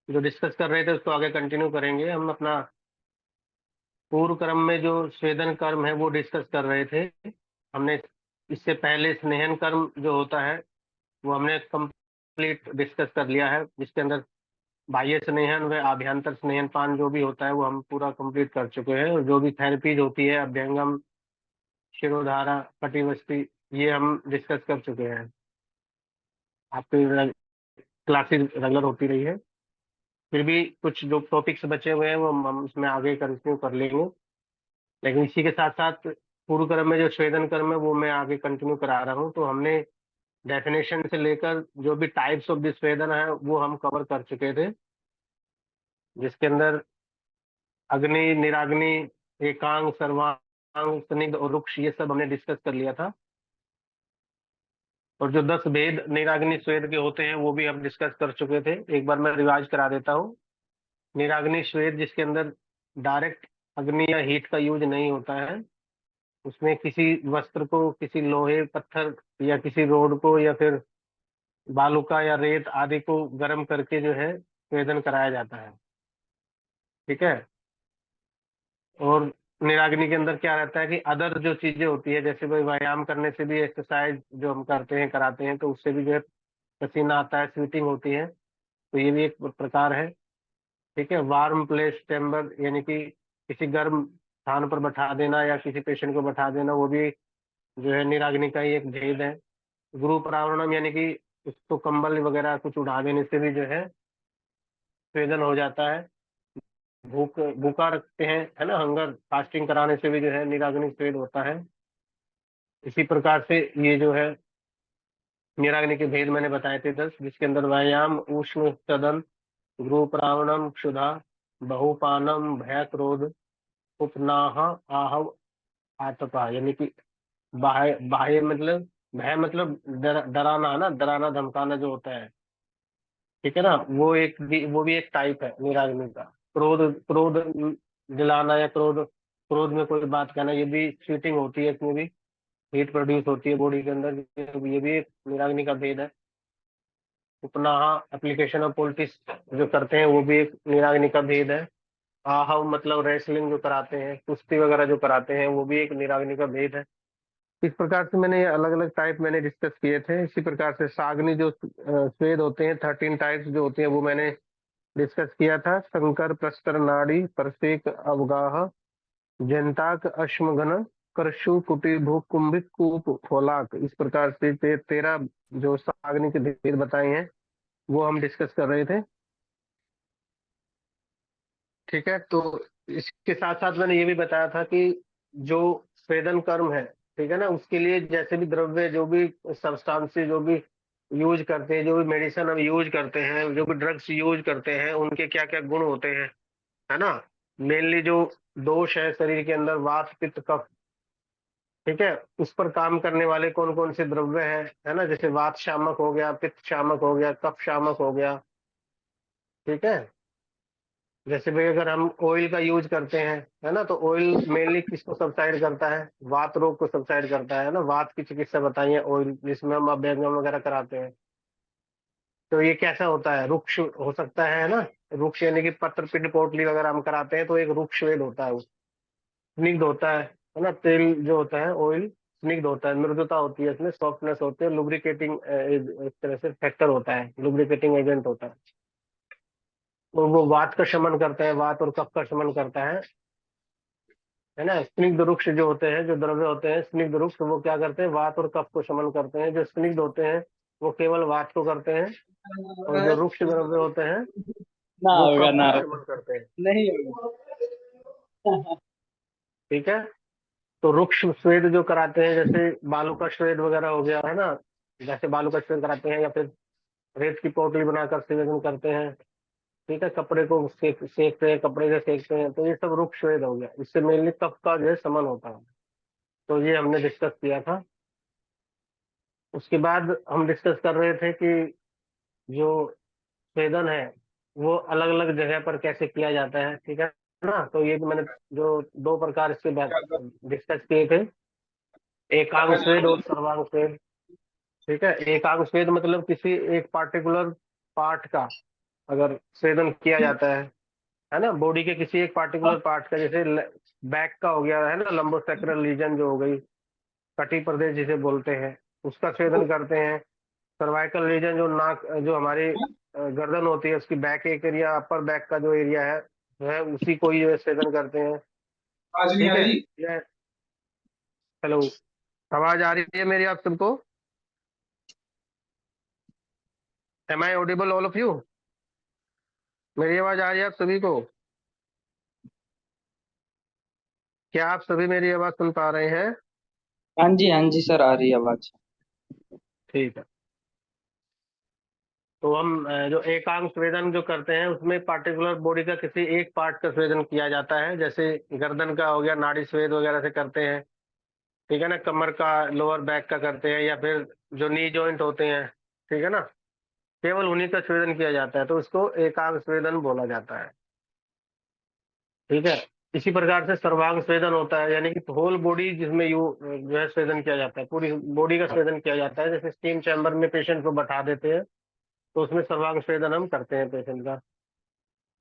जो डिस्कस कर रहे थे उसको आगे कंटिन्यू करेंगे हम अपना। पूर्व क्रम में जो स्वेदन कर्म है वो डिस्कस कर रहे थे हमने। इससे पहले स्नेहन कर्म जो होता है वो हमने कंप्लीट डिस्कस कर लिया है, जिसके अंदर बाह्य स्नेहन व आभ्यंतर स्नेहन पान जो भी होता है वो हम पूरा कंप्लीट कर चुके हैं। और जो भी थेरेपीज होती है अभ्यंगम, शिरोधारा, कटिवस्ती, ये हम डिस्कस कर चुके हैं। आपकी क्लासेस रेगुलर होती रही है। फिर भी कुछ जो टॉपिक्स बचे हुए हैं वो हम इसमें आगे कंटिन्यू कर लेंगे। लेकिन इसी के साथ साथ पूर्व क्रम में जो स्वेदन कर्म है वो मैं आगे कंटिन्यू करा रहा हूँ। तो हमने डेफिनेशन से लेकर जो भी टाइप्स ऑफ द स्वेदन है वो हम कवर कर चुके थे, जिसके अंदर अग्नि, निराग्नि, एकांग, सर्वांग, स्निग्ध और रुक्ष ये सब हमने डिस्कस कर लिया था। और जो 10 भेद निराग्नि स्वेद के होते हैं वो भी हम डिस्कस कर चुके थे। एक बार मैं रिवाइज करा देता हूँ। निराग्नि स्वेद जिसके अंदर डायरेक्ट अग्नि या हीट का यूज नहीं होता है, उसमें किसी वस्त्र को, किसी लोहे पत्थर या किसी रोड को या फिर बालूका या रेत आदि को गर्म करके जो है स्वेदन कराया जाता है। ठीक है। और निराग्नि के अंदर क्या रहता है कि अदर जो चीजें होती है, जैसे भाई व्यायाम करने से भी, एक्सरसाइज जो हम करते हैं कराते हैं तो उससे भी जो है पसीना आता है, स्वीटिंग होती है, तो ये भी एक प्रकार है। ठीक है। वार्म प्लेस चैम्बर यानी कि किसी गर्म स्थान पर बैठा देना या किसी पेशेंट को बैठा देना, वो भी जो है निराग्नि का ही एक भेद है। गुरु प्रावरणम यानी कि उसको कंबल वगैरह कुछ उड़ा देने से भी जो है स्वेदन हो जाता है। भूख भूखा रखते हैं, है ना, हंगर फास्टिंग कराने से भी जो है निराग्नि स्वेद होता है। इसी प्रकार से ये जो है निराग्नि के भेद मैंने बताए थे 10, जिसके अंदर व्यायाम, उष्ण सदन, गृह प्रावणम, क्षुधा, बहुपानम, भय क्रोध, उपनाह, आहव, आतपा यानी कि बाह्य बाह्य मतलब भय मतलब डराना, है ना, डराना धमकाना जो होता है। ठीक है ना, वो भी एक टाइप है निराग्नि का। क्रोध क्रोध दिलाना या क्रोध क्रोध में कोई बात कहना, ये भी स्वीटिंग होती है, इसमें भी हीट प्रोड्यूस होती है बॉडी के अंदर, ये भी एक निराग्नि का भेद है। उपनाह एप्लीकेशन ऑफ पोल्टिस जो करते हैं वो भी एक निराग्नि का भेद है। आहव मतलब रेसलिंग जो कराते हैं, कुश्ती वगैरह जो कराते हैं, वो भी एक निराग्नि का भेद है। इस प्रकार से मैंने अलग अलग टाइप मैंने डिस्कस किए थे। इसी प्रकार से साग्नि जो स्वेद होते हैं, 13 टाइप्स जो होती है वो मैंने डिस्कस किया था। शंकर, प्रस्तर, नाड़ी, परसेक, अवगाह, जंताक, अश्मघन, करशु, कुटी, भूख, कुंभिक, कूप, फोलाक, इस प्रकार से 13 जो साग्नि के भेद बताए हैं वो हम डिस्कस कर रहे थे। ठीक है। तो इसके साथ साथ मैंने ये भी बताया था कि जो स्वेदन कर्म है, ठीक है ना, उसके लिए जैसे भी द्रव्य, जो भी सब्सटेंसेस जो भी यूज करते हैं, जो भी मेडिसिन हम यूज करते हैं, जो भी ड्रग्स यूज करते हैं, उनके क्या क्या गुण होते हैं, है ना। मेनली जो दोष है शरीर के अंदर, वात, पित्त, कफ, ठीक है, उस पर काम करने वाले कौन कौन से द्रव्य हैं, है ना, जैसे वात शामक हो गया, पित्त शामक हो गया, कफ शामक हो गया। ठीक है। जैसे भाई अगर हम ऑयल का यूज करते हैं, है ना, तो ऑयल मेनली किसको सबसाइड करता है, वात रोग को सबसाइड करता है ना, वात की चिकित्सा बताई है ऑयल, जिसमें हम अभ्यंगम वगैरह कराते हैं। तो ये कैसा होता है, रुक्ष हो सकता है ना। रुक्ष यानी कि पत्र पिंड पोटली वगैरह हम कराते हैं तो एक रुक्ष वेद होता है वो। स्निग्ध होता है ना, तेल जो होता है ऑयल स्निग्ध होता है, मृदुता होती है, इसमें सॉफ्टनेस होती है, लुब्रिकेटिंग एक तरह से फैक्टर होता है, लुब्रिकेटिंग एजेंट होता है। तो वो वात का शमन करता है, वात और कफ का शमन करता है ना। स्निग्ध वृक्ष जो होते हैं, जो द्रव्य होते हैं स्निग्ध वृक्ष, वो क्या करते हैं, वात और कफ को शमन करते हैं। जो स्निग्ध होते हैं वो केवल वात को करते हैं, और जो रुक्ष द्रव्य होते हैं ना वो होगा, कफ ना को होगा। शमन करते हैं। नहीं होगा। ठीक है। तो रुक्ष स्वेद जो कराते हैं, जैसे बालू का स्वेद वगैरह हो गया, है ना, जैसे बालू का स्वेद कराते हैं, या फिर रेत की पोटली बनाकर स्वेदन करते हैं। ठीक है। कपड़े को सेकते हैं, कपड़े से सेकते हैं, तो ये सब रुक्ष स्वेद हो गया, इससे मेनली कफ का जो है समन होता है। तो ये हमने डिस्कस किया था। उसके बाद हम डिस्कस कर रहे थे कि जो स्वेदन है वो अलग अलग जगह पर कैसे किया जाता है। ठीक है ना। तो ये भी मैंने जो दो प्रकार इसके बाद डिस्कस किए थे, एकांग स्वेद और सर्वांग स्वेद। ठीक है। एकांग स्वेद मतलब किसी एक पार्टिकुलर पार्ट का, अगर स्वेदन किया जाता है ना, बॉडी के किसी एक हाँ, पार्टिकुलर पार्ट का, जैसे बैक का हो गया है ना, लंबोसेक्रल रीजन जो हो गई, कटी प्रदेश जिसे बोलते हैं, उसका वो, छेदन करते हैं। सर्वाइकल रीजन जो नाक, जो हमारी गर्दन होती है, उसकी बैक एक एरिया, अपर बैक का जो एरिया है, जो है उसी को ही जो है छेदन करते हैं। आज नहीं ठीक आ है। रही। ये हेलो, आवाज आ रही है मेरी आप सबको? Am I audible all of you? मेरी आवाज आ रही है आप सभी को? क्या आप सभी मेरी आवाज सुन पा रहे हैं? हाँ जी सर, आ रही है आवाज। ठीक है। तो हम जो एकांग स्वेदन जो करते हैं, उसमें पार्टिकुलर बॉडी का किसी एक पार्ट का स्वेदन किया जाता है। जैसे गर्दन का हो गया, नाड़ी स्वेद वगैरह से करते हैं। ठीक है ना, कमर का, लोअर बैक का करते हैं, या फिर जो नी जॉइंट होते हैं, ठीक है ना, केवल उन्हीं का स्वेदन किया जाता है, तो उसको एकांग स्वेदन बोला जाता है। ठीक है। इसी प्रकार से सर्वांग स्वेदन होता है, यानी कि होल बॉडी जिसमें यू जो है स्वेदन किया जाता है, पूरी बॉडी का स्वेदन किया जाता है। जैसे स्टीम चैम्बर में पेशेंट को बैठा देते हैं, तो उसमें सर्वांग स्वेदन हम करते हैं पेशेंट का।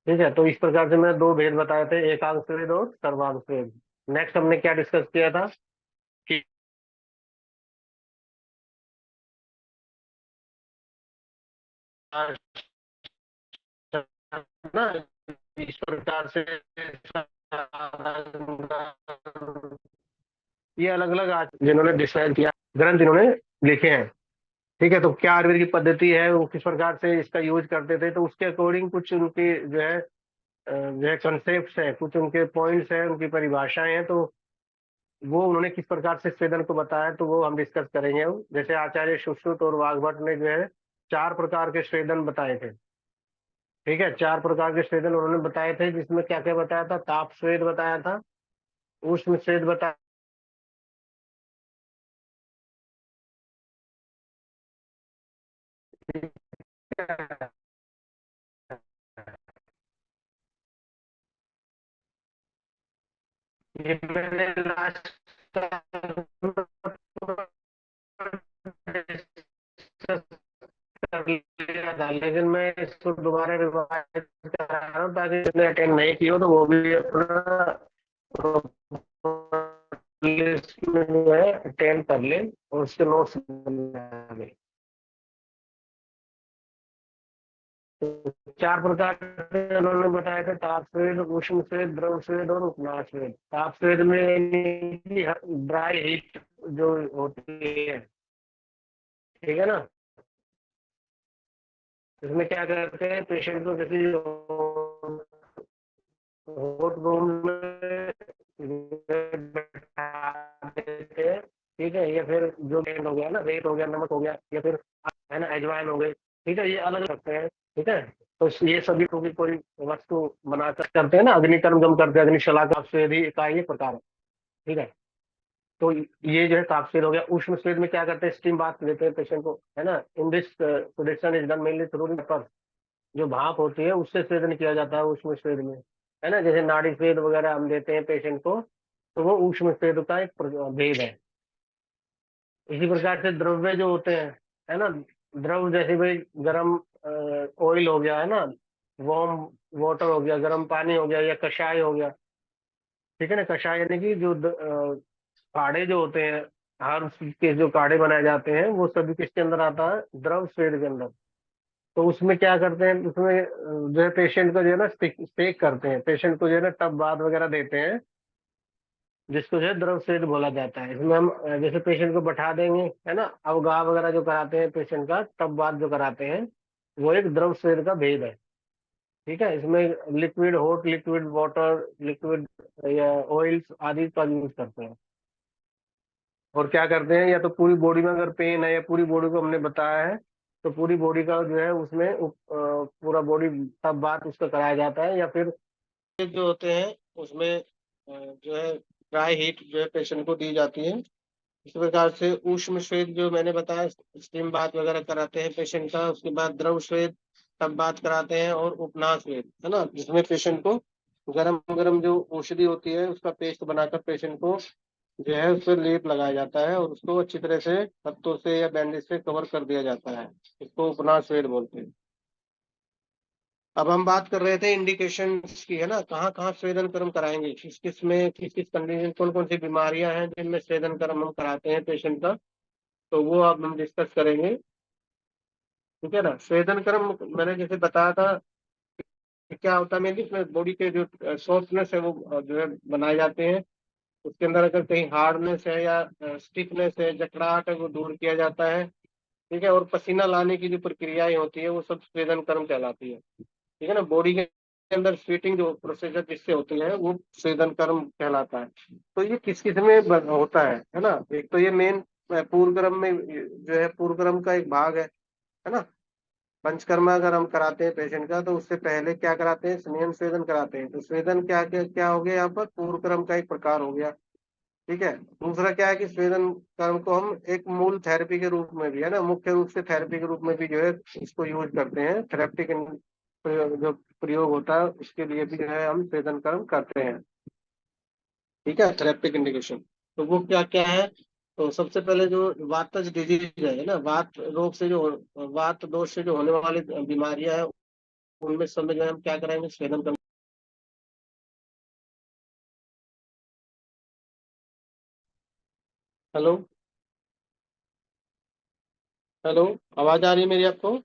ठीक है। तो इस प्रकार से मैंने दो भेद बताए थे, एकांग स्वेद और सर्वांग स्वेद। नेक्स्ट हमने क्या डिस्कस किया था कि ना, इस प्रकार से ये अलग अलग आज जिन्होंने डिसाइड किया, ग्रंथ इन्होंने लिखे हैं। ठीक है। तो क्या आयुर्वेद की पद्धति है, वो किस प्रकार से इसका यूज करते थे, तो उसके अकॉर्डिंग कुछ उनके जो है कंसेप्ट है, कुछ उनके पॉइंट्स हैं, उनकी परिभाषाएं हैं, तो वो उन्होंने किस प्रकार से स्वेदन को बताया, तो वो हम डिस्कस करेंगे। जैसे आचार्य सुश्रुत और वाग्भट ने जो है चार प्रकार के स्वेदन बताए थे। ठीक है। चार प्रकार के स्वेदन उन्होंने बताए थे, जिसमें क्या क्या बताया था, ताप स्वेद बताया था, उष्ण स्वेद बताया ये मैंने लास्ट कर लिया था, लेकिन मैं इसको दोबारा रिवाइज करा रहा हूँ, ताकि जिसने अटेंड नहीं की हो तो वो भी अपना लिस्ट में जो है अटेंड कर ले और उसके नोट्स बना ले। तो चार प्रकार से उन्होंने बताया था, ताप स्वेद, उष्ण स्वेद, द्रव स्वेद और उपनाद स्वेद। ताप स्वेद में ड्राई हीट जो होती है, ठीक है ना, इसमें क्या करते हैं, पेशेंट को किसी हॉट रूम में बैठा देते हैं। ठीक है। या फिर जो बैंड हो गया ना, रेत हो गया, नमक हो गया, या फिर है ना अजवाइन हो गई, ठीक है, ये अलग रखते हैं। ठीक है। तो ये सभी को भी कोई वस्तु बनाकर करते हैं ना, अग्निकर्म जब करते हैं, अग्निशला का स्वेद ही का ये प्रकार है। ठीक है। तो ये जो है ताप स्वेद हो गया। उष्ण स्वेद में क्या करते हैं, स्टीम बाथ देते हैं पेशेंट को, है ना। In this production is done mainly through जो भाप होती है उससे स्वेदन किया जाता है ऊष्म स्वेद में, है ना। जैसे नाड़ी स्वेद वगैरह हम देते हैं पेशेंट को, तो वो ऊष्म स्वेद का एक भेद है। इसी प्रकार से द्रव्य जो होते हैं, है ना, द्रव जैसे भाई गर्म ऑयल हो गया, है ना, वार्म वाटर हो गया, गर्म पानी हो गया, या कषाय हो गया। ठीक है ना, कषाय यानी कि जो काढ़े जो होते हैं, हर्ब्स के जो काढ़े बनाए जाते हैं, वो सभी किसके अंदर आता है, द्रव स्वेद के अंदर। तो उसमें क्या करते हैं, उसमें जो है पेशेंट को जो है ना स्टेक करते हैं, पेशेंट को जो है ना टब बाथ वगैरह देते हैं, जिसको जो है द्रव स्वेद बोला जाता है। इसमें हम जैसे पेशेंट को बैठा देंगे, है ना, अवगाह वगैरह जो कराते हैं पेशेंट का, टब बाथ जो कराते हैं, वो एक द्रव स्वेद का भेद है। ठीक है। इसमें liquid, hot liquid, water liquid, या ऑयल्स आदि का यूज करते हैं। और क्या करते हैं, या तो पूरी बॉडी में अगर पेन है, या पूरी बॉडी को हमने बताया है, तो पूरी बॉडी का जो है उसमें पूरा बॉडी तब बात उसका कराया जाता है। या फिर जो होते हैं उसमें जो है ड्राई हीट जो है पेशेंट को दी जाती है। इस प्रकार से ऊष्म स्वेद जो मैंने बताया, स्टीम बाथ वगैरह कराते हैं पेशेंट का, उसके बाद द्रव स्वेद तब बात कराते हैं, और उपनाद स्वेद, है ना, जिसमें पेशेंट को गरम गरम जो औषधि होती है उसका पेस्ट बनाकर पेशेंट को जो है उस पर लेप लगाया जाता है, और उसको अच्छी तरह से पत्तों से या बैंडेज से कवर कर दिया जाता है। इसको उपनाद स्वेद बोलते हैं। अब हम बात कर रहे थे इंडिकेशंस की, है ना, कहाँ कहाँ स्वेदन कर्म कराएंगे, किस किस में, किस किस कंडीशन, कौन कौन सी बीमारियां हैं जिनमें स्वेदन कर्म हम कराते हैं पेशेंट का, तो वो अब हम डिस्कस करेंगे। ठीक है ना। स्वेदन कर्म मैंने जैसे बताया था कि क्या होता है, मेनली इसमें बॉडी के जो सॉफ्टनेस है वो जो है बनाए जाते हैं। उसके अंदर अगर कहीं हार्डनेस है या स्टिफनेस है, जकड़ाहट है, वो दूर किया जाता है। ठीक है। और पसीना लाने की जो प्रक्रियाएं होती है वो सब स्वेदन कर्म कहलाती है। ठीक है ना। बॉडी के अंदर स्वेटिंग जो प्रोसीजर जिससे होती है वो स्वेदन कर्म कहलाता है। तो ये किस किस में होता है ना। एक तो ये मेन पूर्व कर्म में जो है, पूर्व कर्म का एक भाग है ना। पंचकर्मा अगर हम कराते हैं पेशेंट का, तो उससे पहले क्या कराते हैं, स्नेहन स्वेदन कराते हैं। तो स्वेदन क्या क्या क्या हो गया यहाँ पर, पूर्व कर्म का एक प्रकार हो गया। ठीक है। दूसरा क्या है कि स्वेदन कर्म को हम एक मूल थेरेपी के रूप में भी, है ना, मुख्य रूप से थेरेपी के रूप में भी जो है इसको यूज करते हैं। थेरेप्टिक जो प्रयोग होता है उसके लिए भी जो है हम स्वेदन कर्म करते हैं। ठीक है। थेरेप्टिक इंडिकेशन तो वो क्या क्या है। तो सबसे पहले जो वातज डिजीज है ना, वात रोग से जो, वात दोष से जो होने वाली बीमारियां हैं, उनमें सब में जो है हम क्या कराएंगे, स्वेदन कर्म। हेलो। हेलो। आवाज आ रही है मेरी आपको?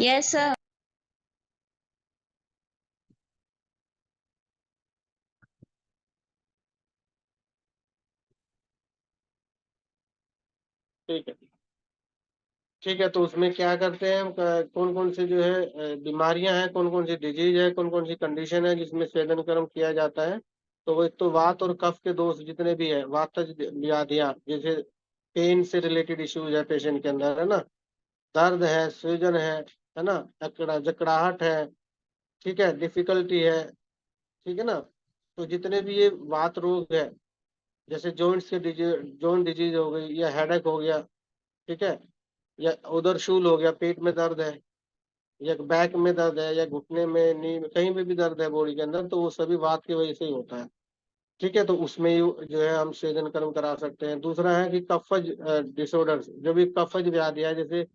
Yes sir. ठीक है। ठीक है। तो उसमें क्या करते हैं हम, कौन कौन से जो है बीमारियां हैं, कौन कौन सी डिजीज है, कौन कौन सी कंडीशन है जिसमें स्वेदन कर्म किया जाता है। तो वो एक तो वात और कफ के दोष जितने भी है, वातज व्याधियां, जैसे पेन से रिलेटेड इश्यूज है पेशेंट के अंदर, है ना, दर्द है, सूजन है ना, जकड़ाहट है, ठीक है, डिफिकल्टी है। ठीक है ना। तो जितने भी ये वात रोग है, जैसे जॉइंट्स के डिजीज, जॉइंट डिजीज हो गई, या हेडेक हो गया, ठीक है, या उधर शूल हो गया, पेट में दर्द है, या बैक में दर्द है, या घुटने में, नी में, कहीं पे भी दर्द है बॉडी के अंदर, तो वो सभी वात की वजह से ही होता है। ठीक है। तो उसमें जो है हम स्वेदन कर्म करा सकते हैं। दूसरा है कि कफज डिसऑर्डर्स, जो भी कफज व्याधि है, जैसे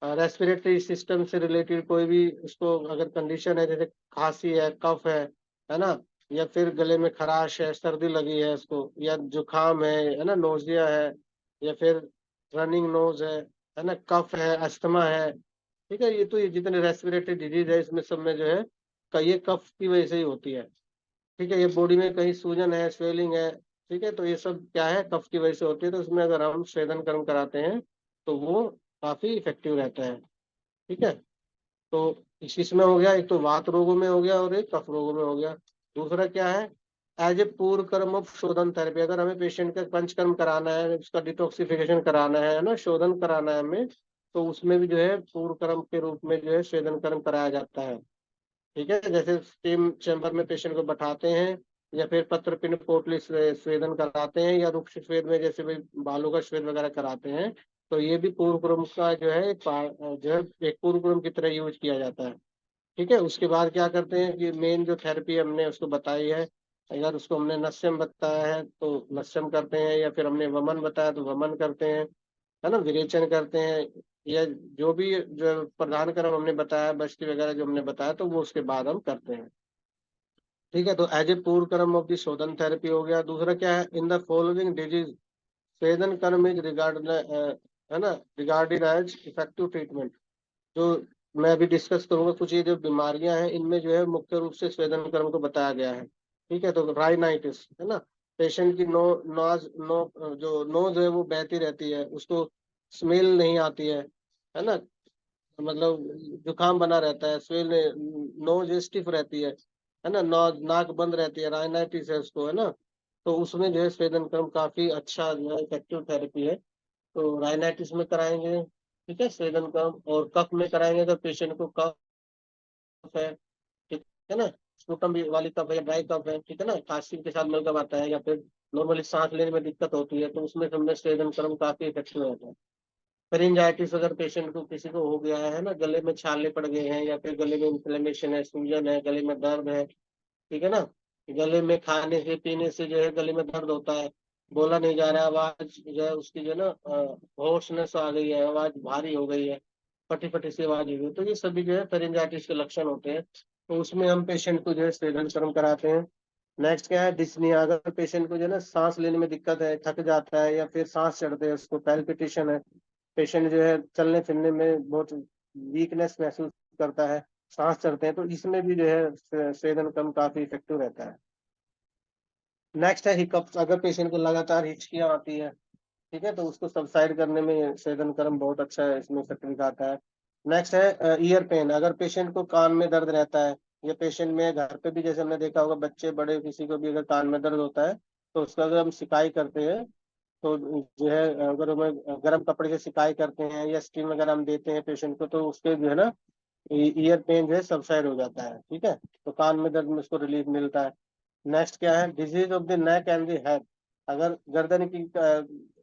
रेस्पिरेटरी सिस्टम से रिलेटेड कोई भी उसको अगर कंडीशन है, जैसे खांसी है, कफ है ना, या फिर गले में खराश है, सर्दी लगी है उसको, या जुकाम है ना, नोजिया है, या फिर रनिंग नोज है ना, कफ है, अस्थमा है। ठीक है। ये जितने रेस्पिरेटरी डिजीज है इसमें सब में जो है ये कफ की वजह से ही होती है। ठीक है। ये बॉडी में कहीं सूजन है, स्वेलिंग है, ठीक है, तो ये सब क्या है, कफ की वजह से होती है। तो उसमें अगर हम स्वेदन कर्म कराते हैं तो वो काफी इफेक्टिव रहता है। ठीक है। तो इसमें हो गया, एक तो वात रोगों में हो गया और एक कफ रोगों में हो गया। दूसरा क्या है, एज ए पूर्व कर्म ऑफ शोधन थेरेपी, अगर हमें पेशेंट का पंचकर्म कराना है, उसका डिटॉक्सिफिकेशन कराना है ना, शोधन कराना है हमें, तो उसमें भी जो है पूर्व कर्म के रूप में जो है स्वेदन कर्म कराया जाता है। ठीक है। जैसे स्टीम चैम्बर में पेशेंट को बैठाते हैं, या फिर पत्र पिंड पोटली स्वेदन कराते हैं, या रुक्ष स्वेद में जैसे भी बालों का स्वेद वगैरह कराते हैं, तो ये भी पूर्व क्रम का जो है जो है एक पूर्व क्रम की तरह यूज किया जाता है। ठीक है। उसके बाद क्या करते हैं कि मेन जो थेरेपी हमने उसको बताई है, अगर उसको हमने नस्यम बताया है तो नस्यम करते हैं, या फिर हमने वमन बताया तो वमन करते हैं, है ना, विरेचन करते हैं, या जो भी जो प्रधान कर्म हमने बताया, बस्ती वगैरह जो हमने बताया, तो वो उसके बाद हम करते हैं। ठीक है। तो एज ए पूर्व कर्म ऑफ द शोधन थेरेपी हो गया। दूसरा क्या है, इन द फॉलोइंग डिजीज स्वेदन कर्म इज रिगार्ड, है ना, रिगार्डेड एज इफेक्टिव ट्रीटमेंट। जो मैं अभी डिस्कस करूंगा, कुछ ये जो बीमारियां हैं इनमें जो है मुख्य रूप से स्वेदन कर्म को बताया गया है। ठीक है। तो राइनाइटिस, है ना, पेशेंट की जो नोज है वो बहती रहती है, उसको स्मेल नहीं आती है ना, मतलब जुकाम बना रहता है, स्वेल, नोज स्टिफ रहती है ना, नाक बंद रहती है, राइनाइटिस है उसको, है ना, तो उसमें जो है स्वेदन कर्म काफी अच्छा जो है इफेक्टिव थेरेपी है। तो राइनाइटिस में कराएंगे, ठीक है, स्वेदन कर्म। और कफ में कराएंगे तो पेशेंट को कफ है, ठीक है ना, स्पुटम वाली कफ है, ड्राई कफ है, ठीक है ना, खांसी के साथ मलगम आता है, या फिर नॉर्मली सांस लेने में दिक्कत होती है, तो उसमें हमने स्वेदन कर्म काफी इफेक्टिव रहता है। फेरिंजाइटिस अगर पेशेंट को किसी को हो गया है ना, गले में छाले पड़ गए हैं, या फिर गले में इन्फ्लेमेशन है, सूजन है, गले में दर्द है, ठीक है ना, गले में खाने से पीने से जो है गले में दर्द होता है, बोला नहीं जा रहा, आवाज जो है उसकी जो है ना होर्सनेस आ गई है, आवाज भारी हो गई है, फटी फटी सी आवाज हुई हो, तो ये सभी जो है फेरिंजाइटिस के लक्षण होते हैं। तो उसमें हम पेशेंट को जो है स्वेदन कर्म कराते हैं। नेक्स्ट क्या है, डिस्निया। अगर पेशेंट को जो है ना सांस लेने में दिक्कत है, थक जाता है या फिर सांस चढ़ते हैं, उसको पैल्पिटेशन है, पेशेंट जो है चलने फिरने में बहुत वीकनेस महसूस करता है, सांस चढ़ते हैं, तो इसमें भी जो है स्वेदन कर्म काफी इफेक्टिव रहता है। नेक्स्ट है हिकअप्स। अगर पेशेंट को लगातार हिचकियां आती है, ठीक है, तो उसको सबसाइड करने में स्वेदन कर्म बहुत अच्छा है, इसमें इफेक्ट दिखाता है। नेक्स्ट है ईयर पेन। अगर पेशेंट को कान में दर्द रहता है, या पेशेंट में घर पे भी जैसे हमने देखा होगा, बच्चे बड़े किसी को भी अगर कान में दर्द होता है, तो उसका अगर हम सिकाई करते हैं, तो जो है अगर हमें गर्म कपड़े से सिकाई करते हैं या स्टीम वगैरह हम देते हैं पेशेंट को, तो उसके जो है ना ईयर पेन जो है सबसाइड हो जाता है, ठीक है। तो कान में दर्द में उसको रिलीफ मिलता है। नेक्स्ट क्या है, disease of the neck and the head. अगर गर्दन की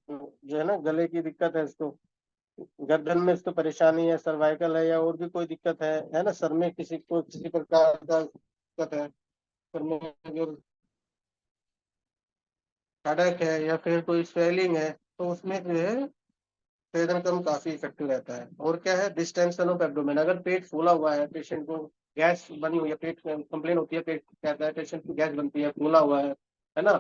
जो है ना गले की दिक्कत है इसको, गर्दन में इसको परेशानी है, सर्वाइकल है, या और भी कोई दिक्कत है ना, सर में किसी को किसी प्रकार का दिक्कत है, सर में जो हेडेक है या फिर कोई स्वेलिंग है, तो उसमें जो है स्वेदन कर्म काफी इफेक्टिव रहता है। और क्या है, डिस्टेंशन ऑफ एब्डोमेन। अगर पेट फूला हुआ है, पेशेंट को गैस बनी हुई है, पेट कंप्लेन होती है, पेट कहता है पेशेंट को गैस बनती है, फूला हुआ है ना,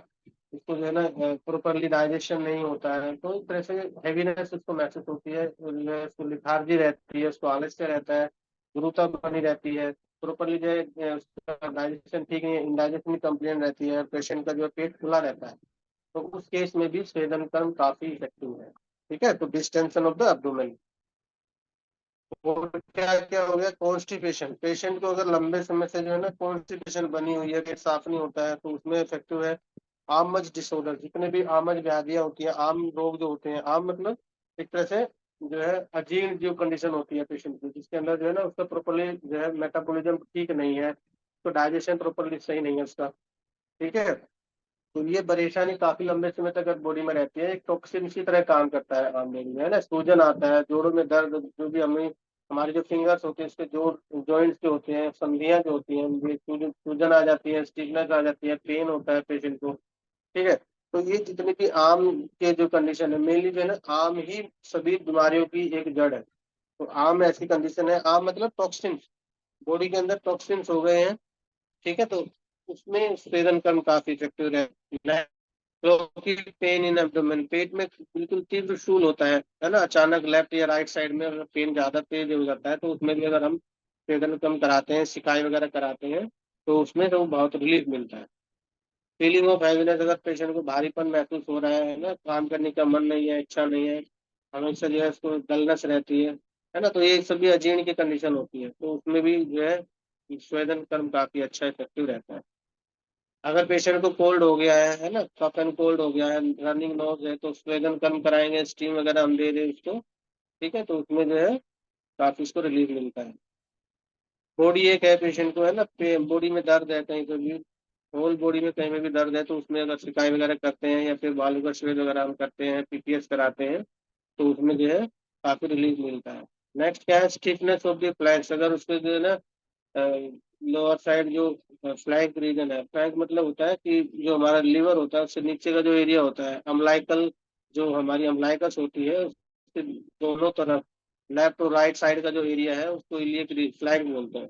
उसको जो है ना प्रॉपरली डाइजेशन नहीं होता है, तो इस तरह से हैवीनेस उसको महसूस होती है, उसको लिथार्जी रहती है, उसको आलस्य रहता है, गुरुता बनी रहती है, प्रॉपरली जो है उसका डाइजेशन ठीक नहीं है, इंडाइजेशन की कंप्लेन रहती है, पेशेंट का जो है पेट फूला रहता है, तो उस केस में भी स्वेदन कर्म काफी इफेक्टिव है। ठीक है, तो डिस्टेंशन ऑफ द एब्डोमेन। और क्या क्या हो गया, कॉन्स्टिपेशन। पेशेंट को अगर लंबे समय से जो है ना कॉन्स्टिपेशन बनी हुई है, पेट साफ नहीं होता है, तो उसमें इफेक्टिव है आमज डिसऑर्डर। जितने भी आमज व्याधियां होती है, आम रोग जो होते हैं, आम मतलब एक तरह से जो है अजीर्ण जो कंडीशन होती है पेशेंट की, जिसके अंदर जो है ना उसका प्रॉपरली जो है मेटाबॉलिज्म ठीक नहीं है, तो डाइजेशन प्रॉपरली सही नहीं है उसका, ठीक है। तो ये परेशानी काफी लंबे समय तक अगर बॉडी में रहती है, एक टॉक्सिन की तरह काम करता है आम बॉडी में, है ना। सूजन आता है, जोड़ों में दर्द, जो भी हमें हमारे जो फिंगर्स होते हैं, इसके जोड़ जॉइंट्स जो होते हैं, संधियां जो होती हैं, ये सूजन आ जाती है, स्टिफनेस आ जाती है, पेन होता है पेशेंट को, ठीक है। तो ये जितनी भी आम के जो कंडीशन है, मेनली जो है ना आम ही सभी बीमारियों की एक जड़ है। तो आम ऐसी कंडीशन है, आम मतलब टॉक्सिन, बॉडी के अंदर टॉक्सिन्स हो गए हैं, ठीक है, तो उसमें स्वेदन कर्म काफी इफेक्टिव रहता है। क्योंकि पेन इन एब्डोमेन, पेट में बिल्कुल तीव्र शूल होता है ना, अचानक लेफ्ट या राइट साइड में अगर पेन ज्यादा तेज हो जाता है, तो उसमें भी अगर हम स्वेदन कर्म कराते हैं, सिकाई वगैरह कराते हैं, तो उसमें तो बहुत रिलीफ मिलता है। Feeling of heaviness. अगर पेशेंट को भारीपन महसूस हो रहा है ना, काम करने का मन नहीं है, इच्छा नहीं है, हमेशा जो है उसको डलनेस रहती है ना, तो ये सभी अजीर्ण की कंडीशन होती है, तो उसमें भी जो है स्वेदन कर्म काफी अच्छा इफेक्टिव रहता है। अगर पेशेंट को कोल्ड हो गया है ना, कफ एंड कोल्ड हो गया है, रनिंग नोज है, तो स्वेदन कर्म कराएंगे, स्टीम वगैरह हम दे दें उसको, ठीक है, तो उसमें जो है काफी उसको रिलीफ मिलता है। बॉडी एक है, पेशेंट को है ना बॉडी में दर्द है कहीं पे भी, होल बॉडी में कहीं में भी दर्द है, तो उसमें अगर सिकाई वगैरह करते हैं या फिर बालू का श्वेद वगैरह हम करते हैं, पीपीएस कराते हैं, तो उसमें जो है काफी रिलीफ मिलता है। नेक्स्ट क्या है, स्टिफनेस ऑफ द फ्लैंक्स। अगर उसके जो है ना लोअर साइड जो फ्लैंक रीजन है, फ्लैंक मतलब होता है कि जो हमारा लीवर होता है उससे नीचे का जो एरिया होता है, अम्लाइकल, जो हमारी अम्लाइकस होती है उसके दोनों तरफ, लेफ्ट और राइट साइड का जो एरिया है, उसको इलियक फ्लैंक बोलते हैं,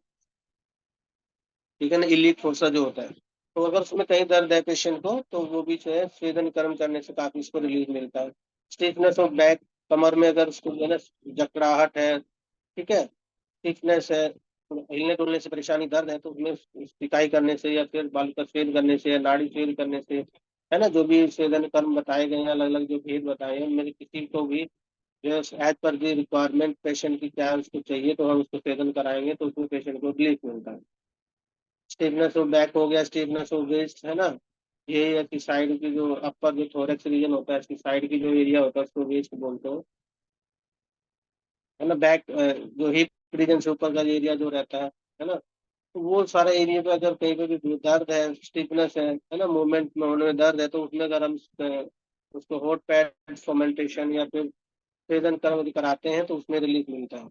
ठीक है ना, इलियक फोसा जो होता है। तो अगर उसमें कहीं दर्द है पेशेंट को, तो वो भी जो है स्वेदन कर्म करने से काफी उसको रिलीफ मिलता है। स्टिफनेस ऑफ बैक, कमर में अगर उसको जो है ना जकड़ाहट है, ठीक है, स्टिफनेस है, हिलने डुलने से परेशानी, दर्द है, तो उसमें सिकाई करने से या फिर बालू का स्वेद करने से या नाड़ी स्वेद करने से, है ना, जो भी स्वेदन कर्म बताए गए हैं, अलग अलग जो भेद बताए हैं, मेरे किसी को भी जो as per the requirement patient की क्या है उसको चाहिए, तो हम उसको स्वेदन कराएंगे, तो उसमें पेशेंट को रिलीफ मिलता है। स्टिफनेस ऑफ बैक हो गया, स्टिफनेस ऑफ वेस्ट, है ना, ये है कि साइड की जो अपर जो थोरेक्स रीजन होता है, इसकी साइड की जो एरिया होता है उसको वेस्ट बोलते हैं, है ना। बैक जो हिप रीजन से ऊपर का एरिया जो रहता है ना, तो वो सारे एरिया पे अगर कहीं पे भी दर्द है, स्टिफनेस है ना, मूवमेंट में होने में दर्द है, तो उसमें अगर हम उसको हॉट पैड फोमेंटेशन या फिर स्वेदन कर्म कराते हैं, तो उसमें रिलीफ मिलता है।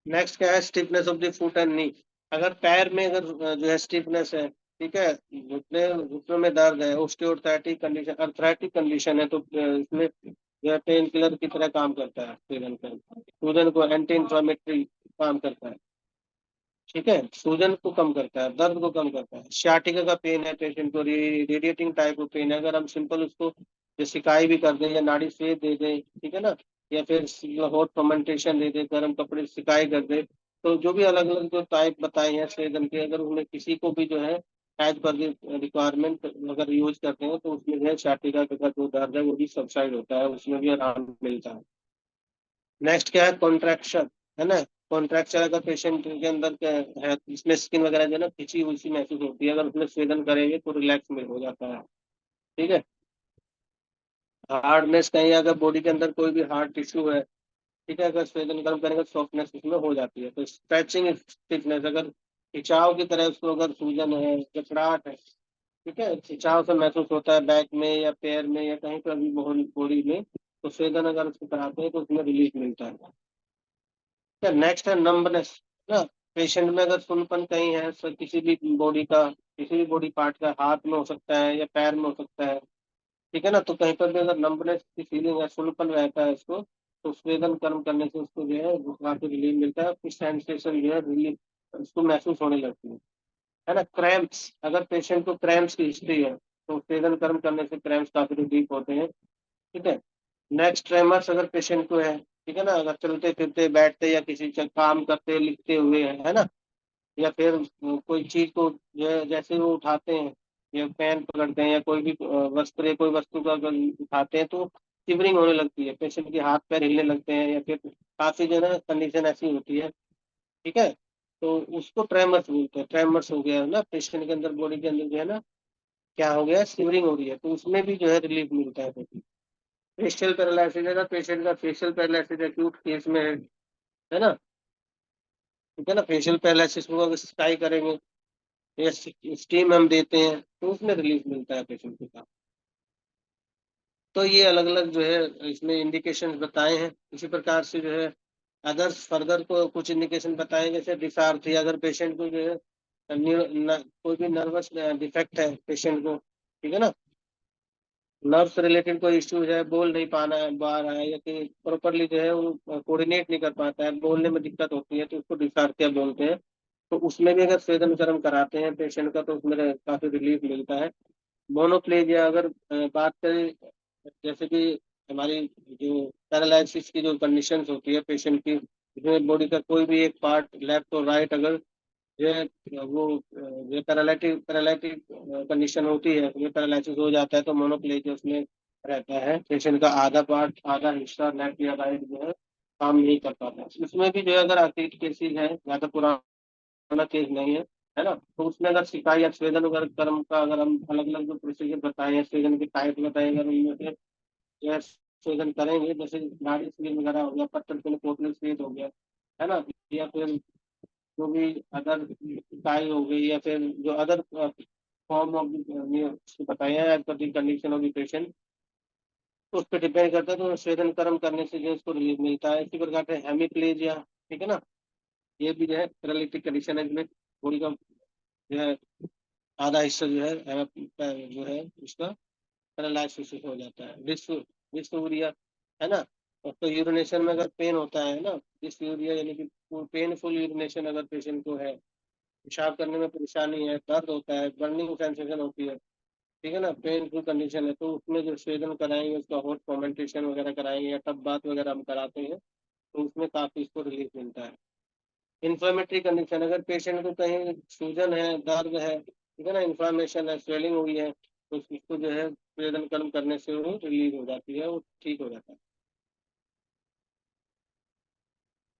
नेक्स्ट क्या है, stiffness of the foot and नी। अगर पैर में अगर जो है स्टिफनेस है, ठीक है, घुटने घुटनों में दर्द है, ऑस्टियोआर्थराइटिक कंडीशन, अर्थराइटिक कंडीशन है, तो इसमें यह पेन किलर की तरह काम करता है। सूजन को एंटी इंफ्लेमेटरी काम करता है। ठीक है, सूजन को कम करता है, दर्द को कम करता है। sciatica का पेन है पेशेंट को, रेडिएटिंग टाइप ऑफ पेन है, अगर हम सिंपल उसको जो सिकाई भी कर दें या नाड़ी स्वेद दे दें, ठीक है ना, या फिर हॉट फर्मेंटेशन दे दें, गर्म कपड़े से सिकाई कर दें, तो जो भी अलग अलग जो टाइप बताए हैं स्वेदन के, अगर उनमें किसी को भी जो है एज पर रिक्वायरमेंट अगर यूज करते हैं तो उसमें जो है sciatica का जो दर्द है वो भी सबसाइड होता है, उसमें भी आराम मिलता है। नेक्स्ट क्या है, कॉन्ट्रैक्शन, है ना। कॉन्ट्रैक्चर अगर पेशेंट के अंदर क्या है, इसमें स्किन वगैरह जो है ना खिंची हुई सी महसूस होती है, अगर उसमें स्वेदन करेंगे तो रिलैक्स में हो जाता है। ठीक है। हार्डनेस, कहीं अगर बॉडी के अंदर कोई भी हार्ड टिश्यू है, ठीक है, अगर स्वेदन गर्म करेंगे सॉफ्टनेस उसमें हो जाती है। तो स्ट्रेचिंग स्टिफनेस, अगर खिंचाव की तरह उसको अगर सूजन है, जकड़ाहट है, ठीक है, खिंचाव से महसूस होता है बैक में या पैर में या कहीं पर भी बॉडी में, तो स्वेदन अगर उसको कराते हैं तो उसमें रिलीफ मिलता है। नेक्स्ट है नंबनेस ना। पेशेंट में अगर सुनपन कहीं है, किसी भी बॉडी का, किसी भी बॉडी पार्ट का, हाथ में हो सकता है या पैर में हो सकता है, ठीक है ना, तो कहीं पर भी अगर नंबनेस की फीलिंग है, सुनपन रहता है इसको, तो स्वेदन कर्म करने से उसको जो है काफी रिलीफ मिलता है, कुछ सेंसेशन जो है रिलीफ उसको महसूस होने लगती है ना। क्रैम्प्स, अगर पेशेंट को क्रैम्प्स की हिस्ट्री है तो स्वेदन कर्म करने से क्रैम्प्स काफी रिलीफ होते हैं। ठीक है। नेक्स्ट ट्रेमर्स अगर पेशेंट को है, ठीक है ना, अगर चलते फिरते बैठते या किसी काम करते लिखते हुए है ना, या फिर कोई चीज को जो है जैसे वो उठाते हैं या पेन पकड़ते हैं या कोई भी वस्त्र या कोई वस्तु का अगर उठाते हैं तो शिवरिंग होने लगती है, पेशेंट के हाथ पैर हिलने लगते हैं, या फिर काफी जो है ना कंडीशन ऐसी होती है। ठीक है, तो उसको ट्रेमर्स बोलते हैं। ट्रेमर्स हो गया है ना, पेशेंट के अंदर बॉडी के अंदर जो है ना क्या हो गया, शिवरिंग हो रही है, तो उसमें भी जो है रिलीफ मिलता है। फेशियल पैरालिसिस है ना, पेशेंट का फेशियल पैरालिसिस एक्यूट केस में है ना, ठीक है ना, फेशियल पैरालिसिस को अगर स्टाई करेंगे या स्टीम हम देते हैं तो उसमें रिलीफ मिलता है पेशेंट के साथ। तो ये अलग अलग जो है इसमें इंडिकेशन बताए हैं। इसी प्रकार से जो है अदर्स फर्दर को कुछ इंडिकेशन बताए, जैसे डिसार्थी, अगर पेशेंट को जो है कोई भी नर्वस डिफेक्ट है पेशेंट को, ठीक है ना, नर्व से रिलेटेड कोई इश्यूज है, बोल नहीं पाना है, पा रहा है, या कि प्रॉपरली जो है वो कोऑर्डिनेट नहीं कर पाता है, बोलने में दिक्कत होती है, तो उसको डिस्टार्किया बोलते हैं। तो उसमें भी अगर स्वेदन कर्म कराते हैं पेशेंट का तो उसमें काफी रिलीफ मिलता है। मोनोप्लेजिया अगर बात करें, जैसे कि हमारी जो पैरालिसिस की जो कंडीशंस होती है पेशेंट की, इसमें बॉडी का कोई भी एक पार्ट लेफ्ट और राइट अगर ये वो ये पैरालिटिक पैरालिटिक कंडीशन होती है, ये पैरालिसिस हो जाता है, तो मोनोप्लेजिया उसमें रहता है, पेशेंट का आधा पार्ट, आधा हिस्सा लेफ्ट या राइट जो है काम नहीं कर पाता। इसमें भी जो है अगर अतीत केसेज है, ज्यादा पुराना केस नहीं है ना, तो उसमें अगर शिकायत या स्वेदन अगर कर्म का अगर हम अलग अलग जो प्रोसीजर बताए हैं, स्वेदन के टाइप बताए, अगर उनमें से जो है स्वेदन करेंगे, जैसे नाड़ी स्वेद वगैरह हो गया, पत्थर के पोटल स्वेद हो गया, है ना, या फिर जो भी अदर इकाई हो गई, या फिर जो अदर फॉर्म ऑफ बताए हैं एज पर the condition of the patient, तो उस पर डिपेंड करता है, तो स्वेदन कर्म करने से जो है उसको रिलीफ मिलता है। इसी प्रकार से हेमिप्लेजिया, ठीक है ना, ये भी जो है पैरालिटिक कंडीशन है, इसमें बॉडी का जो है आधा हिस्सा जो है जो है उसका पैरालाइसिस हो जाता है। डिस्यूरिया, है ना, तो यूरिनेशन में अगर पेन होता है ना, डिस्यूरिया यानी कि पेनफुल यूरिनेशन अगर पेशेंट को है, पेशाब करने में परेशानी है, दर्द होता है, बर्निंग सेंसेशन होती है, ठीक है ना, पेनफुल कंडीशन है, तो उसमें जो स्वेदन कराएंगे, उसका हॉट फर्मेंटेशन वगैरह कराएंगे या टब बात वगैरह हम कराते हैं, तो उसमें काफी इसको रिलीफ मिलता है। इन्फ्लेमेटरी कंडीशन, अगर पेशेंट को कहीं सूजन है, दर्द है, ठीक है ना, इन्फ्लामेशन है, स्वेलिंग हुई है, तो उसको जो है स्वेदन कर्म करने से वो रिलीव हो जाती है, वो ठीक हो जाता है।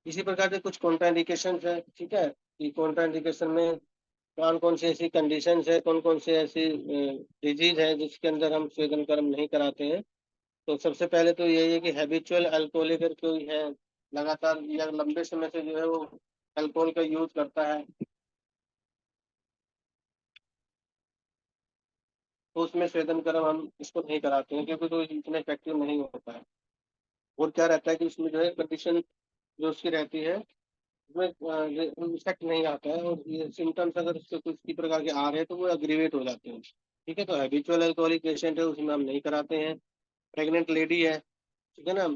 इसी प्रकार के कुछ कॉन्ट्राइंडिकेशन है, ठीक है, कि कॉन्ट्राइंडिकेशन में कौन कौन सी ऐसी कंडीशंस है, कौन कौन सी ऐसी डिजीज है जिसके अंदर हम स्वेदन कर्म नहीं कराते हैं। तो सबसे पहले तो यही है कि हैबिचुअल अल्कोहलिक कोई है, लगातार या लंबे समय से जो है वो अल्कोहल का यूज करता है, तो उसमें स्वेदन कर्म हम इसको नहीं कराते हैं, क्योंकि तो इतना इफेक्टिव नहीं होता है। और क्या रहता है कि उसमें जो है कंडीशन जो उसकी रहती है उसमें इफेक्ट नहीं आता है, और ये सिम्टम्स अगर उसके कुछ की प्रकार के आ रहे हैं तो वो अग्रीवेट हो जाते हैं। ठीक है, तो हैबिचुअल अल्कोहलिक पेशेंट है उसमें हम नहीं कराते हैं। प्रेग्नेंट लेडी है, ठीक है ना।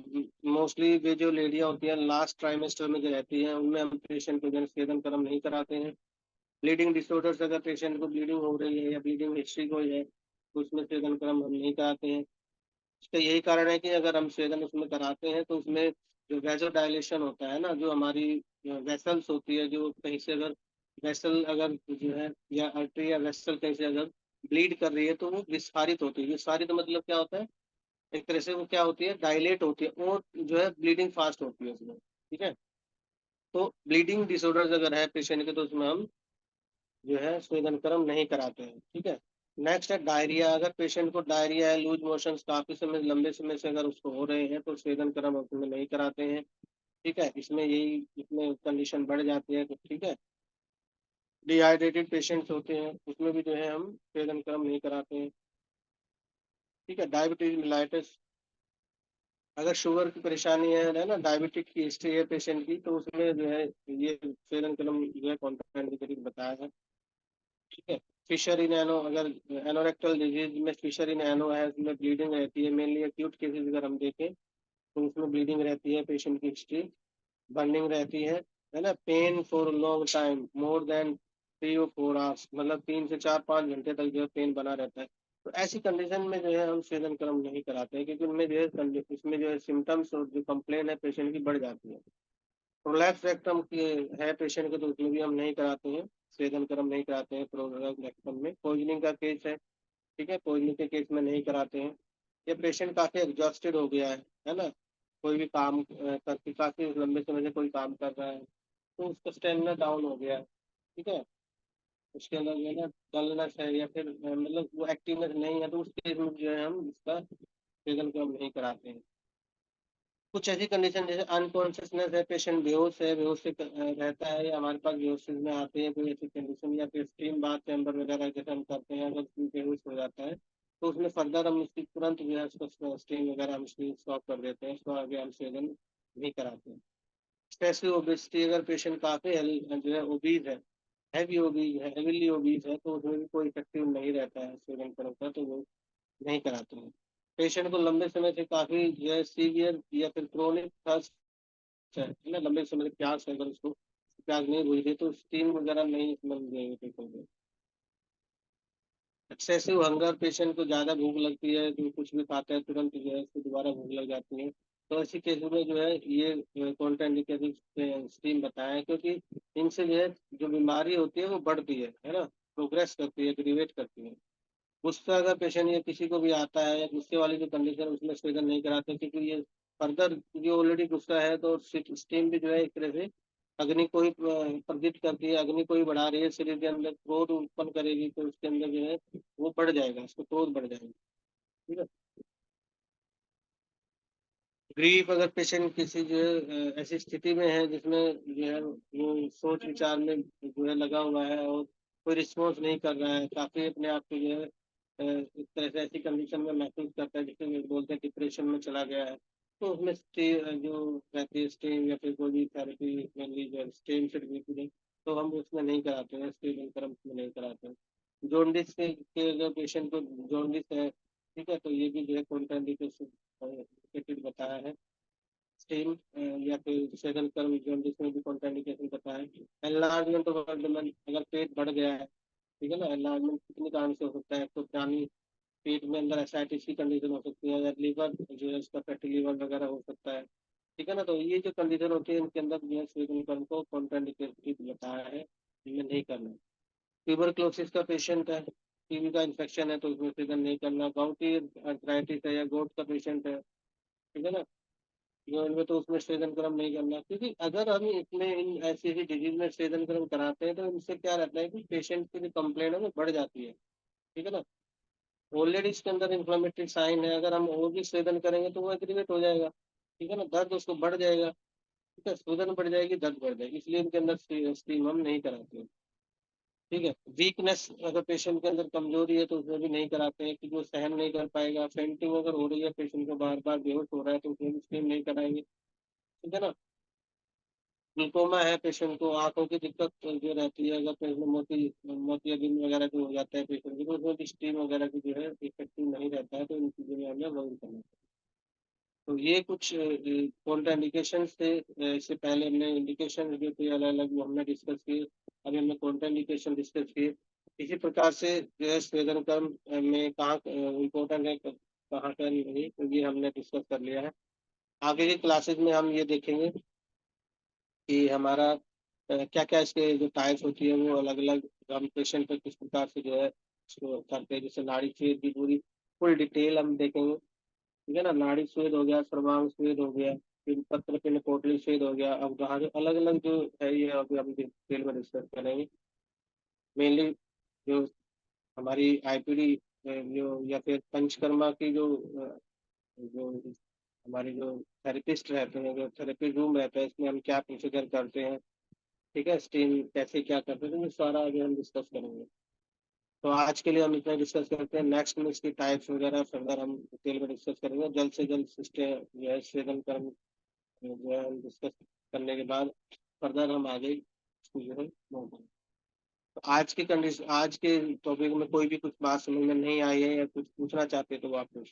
मोस्टली वे जो लेडियां होती हैं लास्ट ट्राइमेस्टर में जो रहती हैं, उनमें हम पेशेंट को जो है स्वेदन क्रम नहीं कराते हैं। ब्लीडिंग डिसऑर्डर्स, अगर पेशेंट को ब्लीडिंग हो रही है या ब्लीडिंग हिस्ट्री कोई है, तो उसमें स्वेदन क्रम हम नहीं कराते हैं। इसका यही कारण है कि अगर हम स्वेदन उसमें कराते हैं तो उसमें जो वेजो डायलेशन होता है ना, जो हमारी वेसल्स होती है, जो कहीं से अगर वेसल अगर जो है या आर्टरी या वेसल कहीं से अगर ब्लीड कर रही है तो वो विस्फारित होती है। विस्फारित मतलब क्या होता है, एक तरह से वो क्या होती है, डायलेट होती है और जो है ब्लीडिंग फास्ट होती है उसमें। ठीक है। तो ब्लीडिंग डिसऑर्डर्स अगर है पेशेंट के तो उसमें हम जो है स्वेदन क्रम नहीं कराते हैं। ठीक है। नेक्स्ट है डायरिया। अगर पेशेंट को डायरिया है, लूज मोशंस काफी समय लंबे समय से अगर उसको हो रहे हैं तो स्वेदन क्रम उसमें नहीं कराते हैं। ठीक है। इसमें यही इसमें कंडीशन बढ़ जाती है तो ठीक है। डिहाइड्रेटेड पेशेंट्स होते हैं उसमें भी जो है हम स्वेदन क्रम नहीं कराते हैं। ठीक है। डायबिटीज मिलाइटिस, अगर शुगर की परेशानी है ना, डायबिटिक की हिस्ट्री है पेशेंट की, तो उसमें जो है ये स्वेदन क्रम जो है कॉन्ट्राइंडिकेटेड बताया है। ठीक है। फिशर इन एनो, अगर एनोरेक्टल डिजीज में फिशर इन एनो है, उसमें ब्लीडिंग रहती है, मेनली एक्यूट केसेस अगर हम देखें तो उसमें ब्लीडिंग रहती है, पेशेंट की हिस्ट्री बर्निंग रहती है ना। Pain for long time more than 3 और 4 आवर्स, मतलब 3 से 4-5 घंटे तक जो है पेन बना रहता है। तो ऐसी कंडीशन में जो है हम स्वेदन क्रम नहीं कराते हैं, क्योंकि उनमें जो है इसमें जो है सिम्टम्स और जो कंप्लेन है पेशेंट की बढ़ जाती है। प्रोलैप्स रेक्टम की है पेशेंट के तो उसमें भी हम नहीं कराते हैं, स्वेदन क्रम नहीं कराते हैं प्रोलैप्स रेक्टम में। पॉइजनिंग का केस है, ठीक है, पॉइजनिंग के केस में नहीं कराते हैं। ये पेशेंट काफी एग्जॉस्टेड हो गया है ना, कोई भी काम करके काफी लंबे समय से कोई काम कर रहा है तो उसका स्टेमिना डाउन हो गया है। ठीक है। उसके अंदर जो है ना डलनेस है या फिर मतलब वो एक्टिवनेस नहीं है, तो उस केस में जो है हम इसका स्वेदन क्रम नहीं कराते हैं। कुछ ऐसी कंडीशन जैसे अनकॉन्शियसनेस है, पेशेंट बेहोश है, बेहोश से रहता है या हमारे पास बेहोशी में आते हैं कोई ऐसी कंडीशन, या फिर स्टीम बाथ चैम्बर वगैरह जैसे हम करते हैं, अगर कोई बेहोश हो जाता है तो उसमें फर्दर हम उसकी तुरंत जो है उसको स्टीम वगैरह हम उसकी स्टॉप कर देते हैं, उसको आगे हम सेवन नहीं कराते हैं। स्पेसिफिक ओबेसिटी, अगर पेशेंट काफी जो है ओबीज है, हैवी ओबीज है, हेवीली ओबीज है, तो उसमें भी कोई इफेक्टिव नहीं रहता है सेवन करता, तो वो नहीं कराते हैं। पेशेंट को लंबे समय से काफी जो है सीवियर या फिर क्रोनिक थर्स्ट है ना, लंबे समय से प्यास है, अगर उसको प्यास नहीं बुझ रही तो स्टीम वगैरह नहीं मिल देंगे पेशेंट को। एक्सेसिव हंगर, पेशेंट को ज्यादा भूख लगती है, जो कुछ भी खाता है तुरंत जो है उसको दोबारा भूख लग जाती है, तो ऐसी केस में जो है ये कॉन्ट्राइंडिकेटेड स्टीम बताया है, क्योंकि इनसे जो है जो बीमारी होती है वो बढ़ती है ना, प्रोग्रेस करती है, एग्रीवेट करती है। गुस्सा अगर पेशेंट या किसी को भी आता है या गुस्से वाली जो कंडीशन है उसमें स्वेदन नहीं कराते, क्योंकि ये फर्दर जो ऑलरेडी गुस्सा है तो स्टीम भी जो है एक तरह से अग्नि को ही प्रदीप्त करती है, अग्नि को ही बढ़ा रही है, शरीर के अंदर क्रोध उत्पन्न करेगी, तो उसके अंदर जो है वो बढ़ जाएगा, उसको क्रोध बढ़ जाएगा। ठीक है। ग्रीफ, अगर पेशेंट किसी जो है ऐसी स्थिति में है जिसमें जो है वो सोच विचार में जो है लगा हुआ है और कोई रिस्पॉन्स नहीं कर रहा है, काफी अपने आप को जो है इस तरह से ऐसी कंडीशन में महसूस करता है जिसे बोलते हैं डिप्रेशन में चला गया है, तो उसमें जो रहती है स्टेम या फिर कोई भी थेरेपी, मेनली जो स्टेम से रिलेटेड है, तो हम उसमें नहीं कराते हैं, स्टेम कर्म में नहीं कराते हैं। जॉन्डिस के अगर पेशेंट को जॉन्डिस है, ठीक है, तो ये भी जो है कॉन्ट्राइंडिकेशन बताया है। स्टेम या फिर सेगल कर्म जॉन्डिस में भी कॉन्ट्राइंडिकेशन बताया है। एनलार्जमेंट ऑफ एब्डोमेन, अगर पेट बढ़ गया है, ठीक है ना, एनलार्जमेंट कितने कारण से हो सकता है, तो प्राणी पेट में अंदर एसाइटिस की कंडीशन हो सकती है, या लीवर जो है उसका फैटी लीवर वगैरह हो सकता है। ठीक है ना, तो ये जो कंडीशन होती है इनके अंदर जो है स्वेदन कर्म को कॉन्ट्राइंडिकेटेड बताया है, इनमें नहीं करना। ट्यूबरक्लोसिस का पेशेंट है, टीबी का इन्फेक्शन है, तो उसमें स्वेदन नहीं करना। गाउटी अर्थराइटिस है या गोट का पेशेंट है, ठीक है ना, जो इनमें तो उसमें स्वेदन क्रम नहीं करना, क्योंकि अगर हम इसमें इन ऐसी ऐसी डिजीज में स्वेदन क्रम कराते हैं तो इनसे क्या रहता है कि पेशेंट की जो कंप्लेन है वो बढ़ जाती है। ठीक है ना। ऑलरेडी इसके अंदर इन्फ्लेमेटरी साइन है, अगर हम और भी स्वेदन करेंगे तो वो एग्रीवेट हो जाएगा। ठीक है ना, दर्द उसको बढ़ जाएगा। ठीक है, सूजन बढ़ जाएगी, दर्द बढ़ जाएगी, इसलिए इनके अंदर स्टीम हम नहीं कराते हैं। ठीक है। वीकनेस, अगर पेशेंट के अंदर कमजोरी है तो उसमें भी नहीं कराते हैं, क्योंकि वो सहन नहीं कर पाएगा। फेंटिंग अगर हो रही है, पेशेंट को बार बार बेहोश हो रहा है, तो उसमें भी स्टीम नहीं कराएंगे। ठीक है ना। ग्लूकोमा है पेशेंट को, आंखों की दिक्कत जो रहती है, अगर पेशेंट मोतियाबिंद वगैरह जो हो जाता है पेशेंट की, तो उसमें भी स्टीम वगैरह की जो है इफेक्टिव नहीं रहता है, तो इन चीज़ों में हमें अवॉइड करना चाहिए। तो ये कुछ कॉन्ट्रा इंडिकेशन थे। इससे पहले हमने इंडिकेशन जो थे अलग अलग वो हमने डिस्कस किए। अभी हमने कॉन्ट्रा इंडिकेशन डिस्कस किए। इसी प्रकार से जो है स्वेदन कर्म में कहाँ इम्पोर्टेंट है कहाँ का नहीं, तो ये हमने डिस्कस कर लिया है। आगे की क्लासेस में हम ये देखेंगे कि हमारा क्या क्या इसके जो टाइप्स होती है वो अलग अलग हम पेशेंट पे किस प्रकार से जो है इसको करते हैं। जैसे नाड़ी छेद की पूरी फुल डिटेल हम देखेंगे। ठीक है ना, नाड़ी छेद हो गया, सर्वांग छेद हो गया, फिर पत्र पिंड पोटली छेद हो गया। अब वहाँ जो अलग अलग जो है ये अभी हम डिटेल में डिस्कस करेंगे। मेनली जो हमारी आईपीडी जो या फिर पंचकर्मा की जो हमारे जो थेरेपिस्ट रहते हैं, जो थेरेपी रूम रहता है, इसमें हम क्या प्रोसीजर करते हैं, ठीक है, स्टीम कैसे क्या करते हैं, तो ये सारा आगे हम डिस्कस करेंगे। तो आज के लिए हम इतना डिस्कस करते हैं। नेक्स्ट में इसकी टाइप्स वगैरह फर्दर हम डिटेल में डिस्कस करेंगे। जल्द से जल्द सिस्टम जो है स्वेदन कर्म जो है हम डिस्कस करने के बाद फर्दर हम आगे इसको जो है move करेंगे। तो आज के टॉपिक में कोई भी कुछ बात समझ में नहीं आई है या कुछ पूछना चाहते हैं तो वो आप पूछ